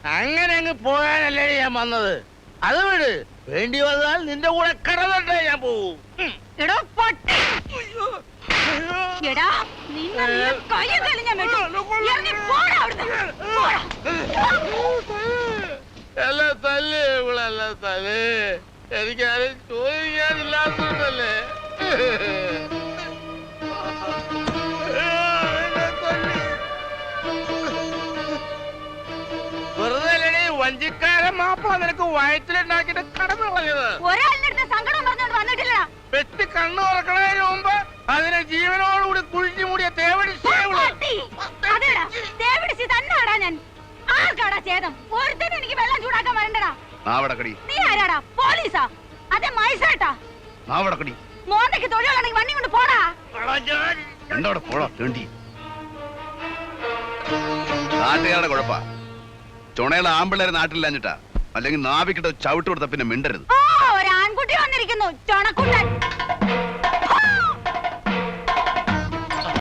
അങ്ങനെ അങ്ങ് പോകാനല്ലേ ഞാൻ വന്നത്. അത് വിട്, വേണ്ടി വന്നാൽ നിന്റെ കൂടെ കടന്നിട്ടേ ഞാൻ പോവും. എല്ലാം തല്ലേ ഇവളെല്ലാം തലേ, എനിക്കാരും ചോദിക്കാനില്ലാത്തതല്ലേ. വെറുതെ വഞ്ചിക്കാരൻ മാപ്പ നിനക്ക് വയറ്റിലുണ്ടാക്കിട്ട് കടന്നു കളഞ്ഞത്. വെട്ടി കണ്ണു തുറക്കണതിന് മുമ്പ് അതിനെ ജീവനോടുകൂടി കുഴിഞ്ഞു മൂടിയ നാട്ടുകാരുടെ കുഴപ്പ ചുണയുള്ള ആമ്പിള്ളേരെ നാട്ടിലില്ലാഞ്ഞിട്ടാ. അല്ലെങ്കിൽ നാവിക്കിട്ട് ചവിട്ട് കൊടുത്ത പിന്നെ മിണ്ടരുത്. ആൺകുട്ടി വന്നിരിക്കുന്നു ചുണക്കുട്ടൻ.